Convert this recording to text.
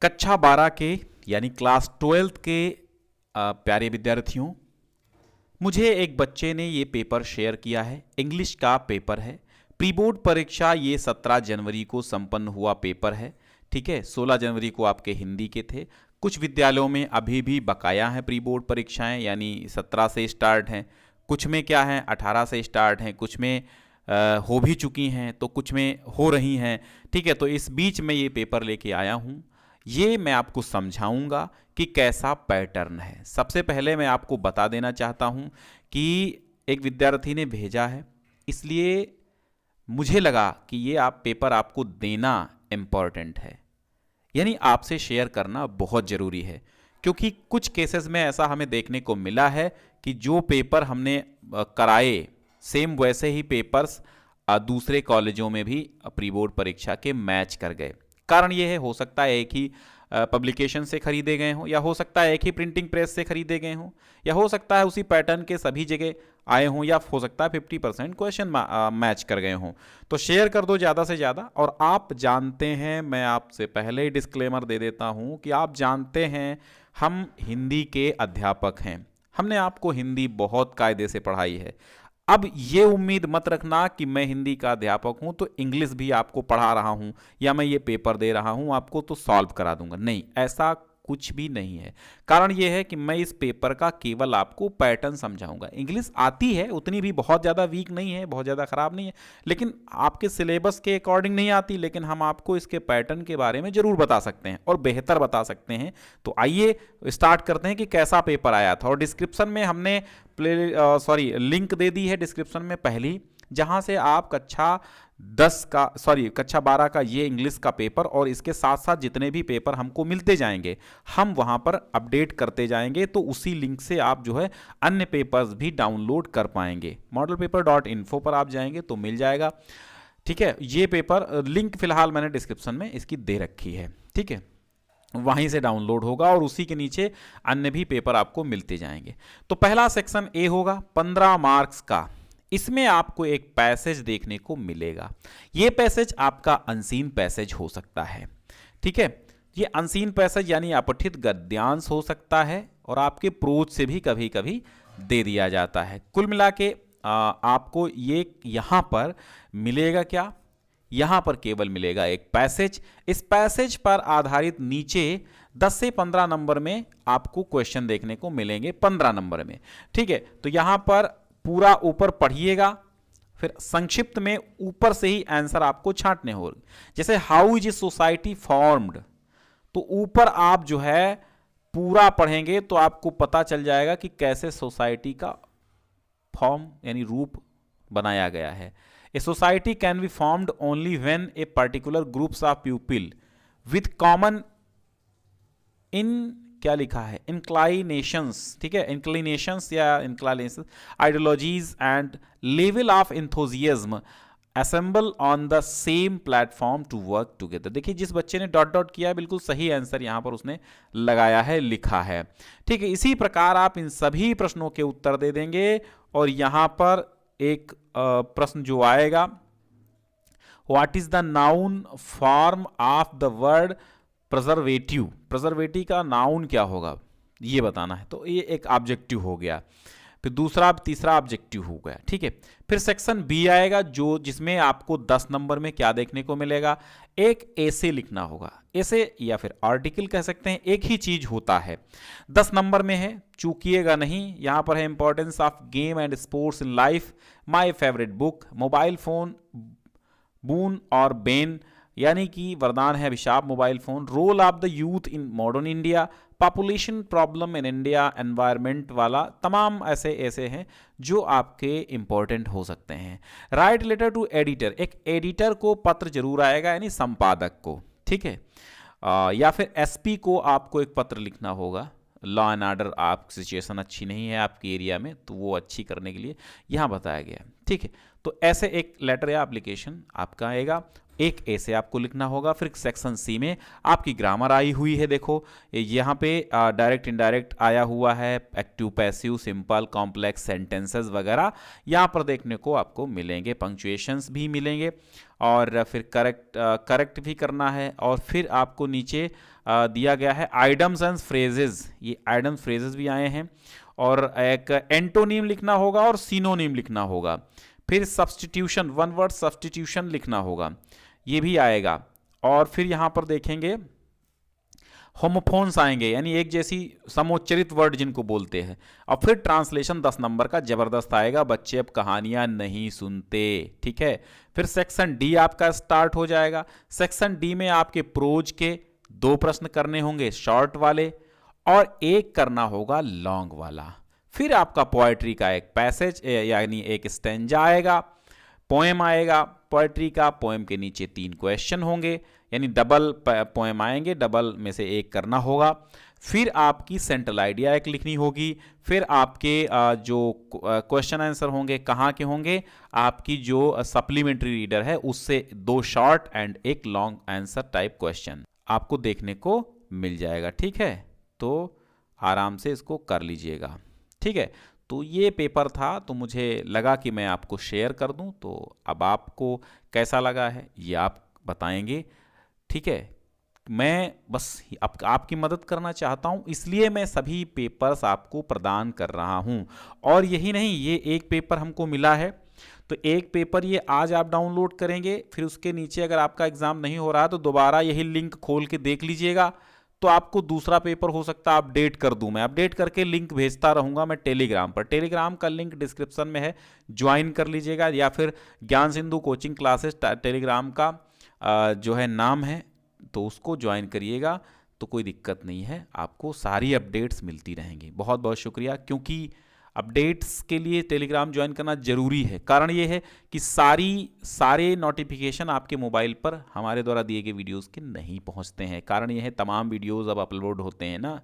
कक्षा 12 के यानी क्लास 12th के प्यारे विद्यार्थियों, मुझे एक बच्चे ने ये पेपर शेयर किया है। इंग्लिश का पेपर है। प्री बोर्ड परीक्षा ये 17 जनवरी को संपन्न हुआ पेपर है। ठीक है, 16 जनवरी को आपके हिंदी के थे। कुछ विद्यालयों में अभी भी बकाया हैं प्री बोर्ड परीक्षाएं, यानी 17 से स्टार्ट हैं, कुछ में क्या है 18 से स्टार्ट हैं, कुछ में हो भी चुकी हैं, तो कुछ में हो रही हैं। ठीक है, तो इस बीच में ये पेपर लेके आया हूँ। ये मैं आपको समझाऊंगा कि कैसा पैटर्न है। सबसे पहले मैं आपको बता देना चाहता हूँ कि एक विद्यार्थी ने भेजा है, इसलिए मुझे लगा कि ये पेपर आपको देना इम्पॉर्टेंट है, यानी आपसे शेयर करना बहुत ज़रूरी है। क्योंकि कुछ केसेस में ऐसा हमें देखने को मिला है कि जो पेपर हमने कराए सेम वैसे ही पेपर्स दूसरे कॉलेजों में भी प्री बोर्ड परीक्षा के मैच कर गए। कारण ये है, हो सकता है एक ही पब्लिकेशन से खरीदे गए हों, या हो सकता है एक ही प्रिंटिंग प्रेस से खरीदे गए हों, या हो सकता है उसी पैटर्न के सभी जगह आए हों, या हो सकता है 50% क्वेश्चन मैच कर गए हों। तो शेयर कर दो ज़्यादा से ज़्यादा। और आप जानते हैं, मैं आपसे पहले ही डिस्क्लेमर दे देता हूँ कि आप जानते हैं हम हिंदी के अध्यापक हैं, हमने आपको हिंदी बहुत कायदे से पढ़ाई है। अब ये उम्मीद मत रखना कि मैं हिंदी का अध्यापक हूं तो इंग्लिश भी आपको पढ़ा रहा हूं, या मैं ये पेपर दे रहा हूं आपको तो सॉल्व करा दूंगा। नहीं, ऐसा कुछ भी नहीं है। कारण ये है कि मैं इस पेपर का केवल आपको पैटर्न समझाऊंगा। इंग्लिश आती है, उतनी भी बहुत ज़्यादा वीक नहीं है, बहुत ज़्यादा ख़राब नहीं है, लेकिन आपके सिलेबस के अकॉर्डिंग नहीं आती। लेकिन हम आपको इसके पैटर्न के बारे में ज़रूर बता सकते हैं और बेहतर बता सकते हैं। तो आइए स्टार्ट करते हैं कि कैसा पेपर आया था। और डिस्क्रिप्शन में हमने लिंक दे दी है डिस्क्रिप्शन में पहली, जहां से आप कक्षा 12 का ये इंग्लिश का पेपर और इसके साथ साथ जितने भी पेपर हमको मिलते जाएंगे हम वहां पर अपडेट करते जाएंगे। तो उसी लिंक से आप जो है अन्य पेपर्स भी डाउनलोड कर पाएंगे। modelpaper.info पर आप जाएंगे तो मिल जाएगा। ठीक है, ये पेपर लिंक फिलहाल मैंने डिस्क्रिप्शन में इसकी दे रखी है। ठीक है, वहीं से डाउनलोड होगा और उसी के नीचे अन्य भी पेपर आपको मिलते जाएंगे। तो पहला सेक्शन ए होगा 15 मार्क्स का। इसमें आपको एक पैसेज देखने को मिलेगा। ये पैसेज आपका अनसीन पैसेज हो सकता है। ठीक है, ये अनसीन पैसेज यानी अपठित गद्यांश हो सकता है और आपके प्रोज से भी कभी कभी दे दिया जाता है। कुल मिला के आपको ये यहाँ पर मिलेगा क्या, यहाँ पर केवल मिलेगा एक पैसेज। इस पैसेज पर आधारित नीचे 10 से 15 नंबर में आपको क्वेश्चन देखने को मिलेंगे, 15 नंबर में। ठीक है, तो यहाँ पर पूरा ऊपर पढ़िएगा, फिर संक्षिप्त में ऊपर से ही आंसर आपको छांटने होंगे। जैसे how is a society formed, तो ऊपर आप जो है पूरा पढ़ेंगे तो आपको पता चल जाएगा कि कैसे सोसाइटी का फॉर्म यानी रूप बनाया गया है। A society can be formed only when a particular groups of people with common क्या लिखा है inclinations, ठीक है, inclinations या inclinations, ideologies and level of enthusiasm assemble on the same platform to work together। देखिए जिस बच्चे ने डॉट डॉट किया बिल्कुल सही आंसर यहाँ पर उसने लगाया है, लिखा है। ठीक है, इसी प्रकार आप इन सभी प्रश्नों के उत्तर दे देंगे। और यहाँ पर एक प्रश्न जो आएगा, what is the noun form of the word preservative. Preservative का नाउन क्या होगा ये बताना है, तो ये एक ऑब्जेक्टिव हो गया। फिर दूसरा तीसरा ऑब्जेक्टिव हो गया। ठीक है, फिर सेक्शन बी आएगा जिसमें आपको 10 नंबर में क्या देखने को मिलेगा, एक एसे लिखना होगा। एसे या फिर आर्टिकल कह सकते हैं, एक ही चीज होता है। 10 नंबर में है, चूकिएगा नहीं। यहां पर है importance of game and sports in life, my favourite book, mobile phone boon और बेन यानी कि वरदान है अभिशाप mobile phone, role of the youth in modern India, population problem in India, environment वाला तमाम ऐसे हैं जो आपके इंपॉर्टेंट हो सकते हैं। राइट लेटर टू एडिटर, एक एडिटर को पत्र जरूर आएगा यानी संपादक को। ठीक है, या फिर एसपी को आपको एक पत्र लिखना होगा। लॉ एंड ऑर्डर आप सिचुएशन अच्छी नहीं है आपके एरिया में, तो वो अच्छी करने के लिए यहाँ बताया गया है। ठीक है, तो ऐसे एक लेटर या एप्लीकेशन आपका आएगा, एक ऐसे आपको लिखना होगा। फिर सेक्शन सी में आपकी ग्रामर आई हुई है। देखो यहाँ पे डायरेक्ट इनडायरेक्ट आया हुआ है, active passive simple complex sentences वगैरह यहाँ पर देखने को आपको मिलेंगे। पंक्चुएशंस भी मिलेंगे और फिर करेक्ट भी करना है। और फिर आपको नीचे दिया गया है आइडम्स एंड फ्रेजेस, ये आइडम्स फ्रेजेस भी आए हैं, और एक एंटोनीम लिखना होगा और सिनोनिम लिखना होगा। फिर सब्स्टिट्यूशन, वन वर्ड सब्स्टिट्यूशन लिखना होगा, ये भी आएगा। और फिर यहाँ पर देखेंगे होमोफोन्स आएंगे, यानी एक जैसी समोच्चरित वर्ड जिनको बोलते हैं। और फिर ट्रांसलेशन 10 नंबर का जबरदस्त आएगा, बच्चे अब कहानियां नहीं सुनते, ठीक है। फिर सेक्शन डी आपका स्टार्ट हो जाएगा। सेक्शन डी में आपके प्रोज के 2 प्रश्न करने होंगे, शॉर्ट वाले, और एक करना होगा लॉन्ग वाला। फिर आपका पोएट्री का एक पैसेज यानी एक स्टेंजा आएगा, पोएम आएगा पोएट्री का, पोएम के नीचे 3 क्वेश्चन होंगे, यानी डबल पोएम आएंगे, डबल में से एक करना होगा। फिर आपकी सेंट्रल आइडिया एक लिखनी होगी। फिर आपके जो क्वेश्चन आंसर होंगे कहाँ के होंगे, आपकी जो सप्लीमेंट्री रीडर है उससे 2 शॉर्ट एंड एक लॉन्ग आंसर टाइप क्वेश्चन आपको देखने को मिल जाएगा, ठीक है। तो आराम से इसको कर लीजिएगा, ठीक है। तो ये पेपर था, तो मुझे लगा कि मैं आपको शेयर कर दूं। तो अब आपको कैसा लगा है ये आप बताएंगे, ठीक है। मैं बस आपकी मदद करना चाहता हूं, इसलिए मैं सभी पेपर्स आपको प्रदान कर रहा हूं। और यही नहीं, ये एक पेपर हमको मिला है, तो एक पेपर ये आज आप डाउनलोड करेंगे, फिर उसके नीचे अगर आपका एग्ज़ाम नहीं हो रहा तो दोबारा यही लिंक खोल के देख लीजिएगा, तो आपको दूसरा पेपर हो सकता है अपडेट कर दूं। मैं अपडेट करके लिंक भेजता रहूंगा मैं टेलीग्राम पर, टेलीग्राम का लिंक डिस्क्रिप्शन में है, ज्वाइन कर लीजिएगा। या फिर ज्ञान सिंधु कोचिंग क्लासेस टेलीग्राम का जो है नाम है, तो उसको ज्वाइन करिएगा, तो कोई दिक्कत नहीं है, आपको सारी अपडेट्स मिलती रहेंगी। बहुत बहुत शुक्रिया, क्योंकि अपडेट्स के लिए टेलीग्राम ज्वाइन करना जरूरी है। कारण ये है कि सारे नोटिफिकेशन आपके मोबाइल पर हमारे द्वारा दिए गए वीडियोस के नहीं पहुंचते हैं। कारण ये है तमाम वीडियोस अब अपलोड होते हैं ना,